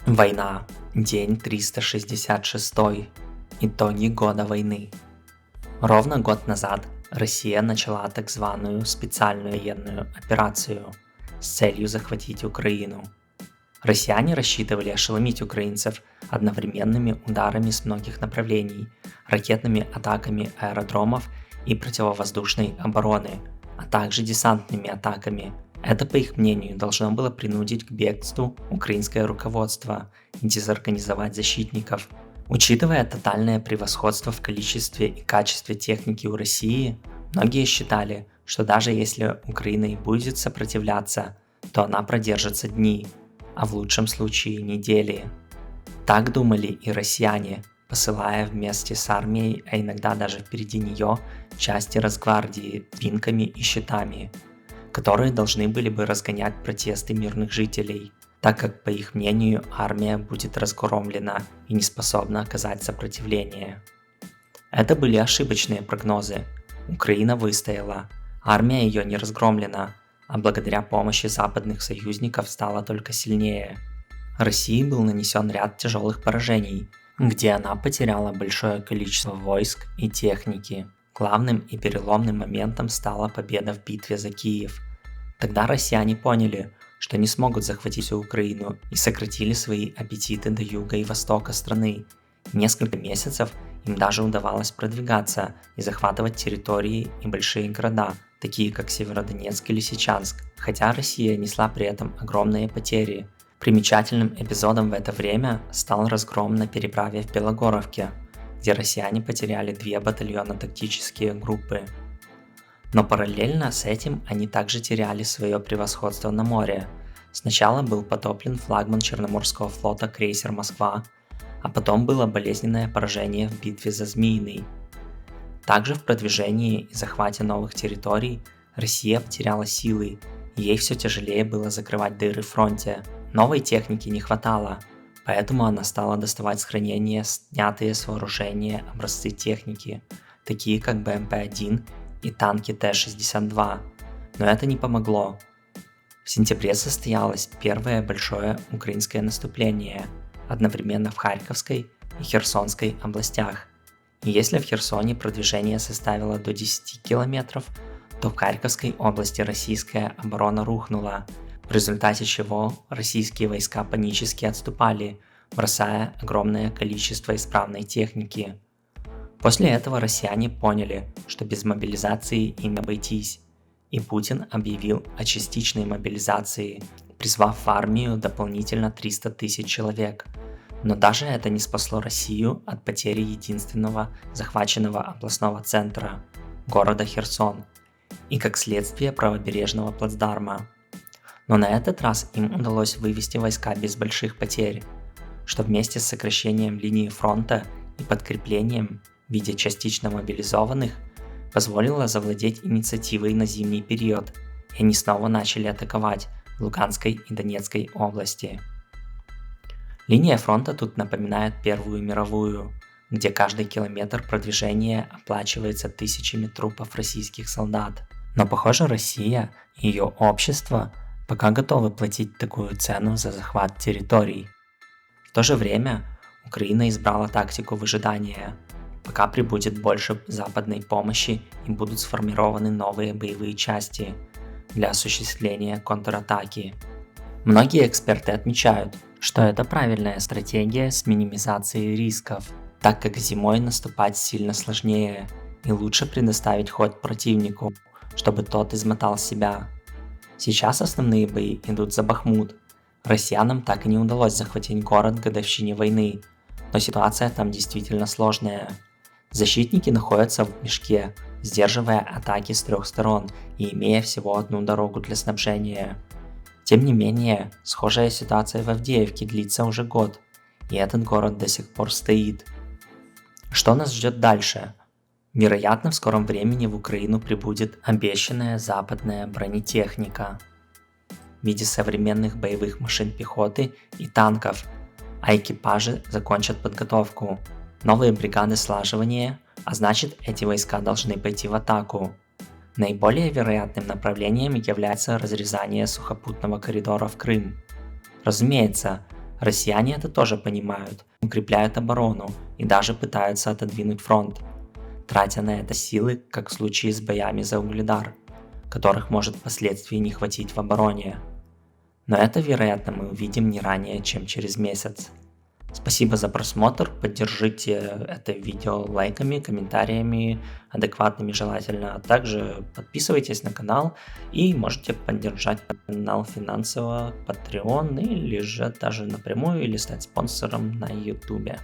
Война. День 366. Итоги года войны. Ровно год назад Россия начала так званую специальную военную операцию с целью захватить Украину. Россияне рассчитывали ошеломить украинцев одновременными ударами с многих направлений, ракетными атаками аэродромов и противовоздушной обороны, а также десантными атаками. Это, по их мнению, должно было принудить к бегству украинское руководство и дезорганизовать защитников. Учитывая тотальное превосходство в количестве и качестве техники у России, многие считали, что даже если Украина и будет сопротивляться, то она продержится дни, а в лучшем случае недели. Так думали и россияне, посылая вместе с армией, а иногда даже впереди нее, части Росгвардии винками и щитами, которые должны были бы разгонять протесты мирных жителей, так как, по их мнению, армия будет разгромлена и не способна оказать сопротивление. Это были ошибочные прогнозы. Украина выстояла, армия ее не разгромлена, а благодаря помощи западных союзников стала только сильнее. России был нанесен ряд тяжелых поражений, где она потеряла большое количество войск и техники. Главным и переломным моментом стала победа в битве за Киев. Тогда россияне поняли, что не смогут захватить всю Украину, и сократили свои аппетиты до юга и востока страны. Несколько месяцев им даже удавалось продвигаться и захватывать территории и большие города, такие как Северодонецк и Лисичанск, хотя Россия несла при этом огромные потери. Примечательным эпизодом в это время стал разгром на переправе в Белогоровке, где россияне потеряли 2 батальонно-тактические группы. Но параллельно с этим они также теряли свое превосходство на море. Сначала был потоплен флагман Черноморского флота крейсер «Москва», а потом было болезненное поражение в битве за Змеиный. Также в продвижении и захвате новых территорий Россия потеряла силы, и ей все тяжелее было закрывать дыры в фронте. Новой техники не хватало, поэтому она стала доставать с хранения снятые с вооружения образцы техники, такие как БМП-1 и танки Т-62, но это не помогло. В сентябре состоялось первое большое украинское наступление, одновременно в Харьковской и Херсонской областях. И если в Херсоне продвижение составило до 10 километров, то в Харьковской области российская оборона рухнула, в результате чего российские войска панически отступали, бросая огромное количество исправной техники. После этого россияне поняли, что без мобилизации им не обойтись, и Путин объявил о частичной мобилизации, призвав в армию дополнительно 300 тысяч человек. Но даже это не спасло Россию от потери единственного захваченного областного центра – города Херсон, и как следствие правобережного плацдарма. Но на этот раз им удалось вывести войска без больших потерь, что вместе с сокращением линии фронта и подкреплением в виде частично мобилизованных позволило завладеть инициативой на зимний период, и они снова начали атаковать в Луганской и Донецкой области. Линия фронта тут напоминает Первую мировую, где каждый километр продвижения оплачивается тысячами трупов российских солдат. Но, похоже, Россия и ее общество пока готовы платить такую цену за захват территорий. В то же время Украина избрала тактику выжидания, пока прибудет больше западной помощи и будут сформированы новые боевые части для осуществления контратаки. Многие эксперты отмечают, что это правильная стратегия с минимизацией рисков, так как зимой наступать сильно сложнее и лучше предоставить ход противнику, чтобы тот измотал себя. Сейчас основные бои идут за Бахмут. Россиянам так и не удалось захватить город к годовщине войны, но ситуация там действительно сложная. Защитники находятся в мешке, сдерживая атаки с 3 сторон и имея всего одну дорогу для снабжения. Тем не менее, схожая ситуация в Авдеевке длится уже год, и этот город до сих пор стоит. Что нас ждет дальше? Вероятно, в скором времени в Украину прибудет обещанная западная бронетехника в виде современных боевых машин пехоты и танков, а экипажи закончат подготовку. Новые бригады слаживания, а значит, эти войска должны пойти в атаку. Наиболее вероятным направлением является разрезание сухопутного коридора в Крым. Разумеется, Россияне это тоже понимают, укрепляют оборону и даже пытаются отодвинуть фронт, тратя на это силы, как в случае с боями за Угледар, которых может впоследствии не хватить в обороне. Но это, вероятно, мы увидим не ранее, чем через месяц. Спасибо за просмотр, поддержите это видео лайками, комментариями, адекватными желательно, а также подписывайтесь на канал и можете поддержать канал финансово Patreon или же даже напрямую или стать спонсором на YouTube.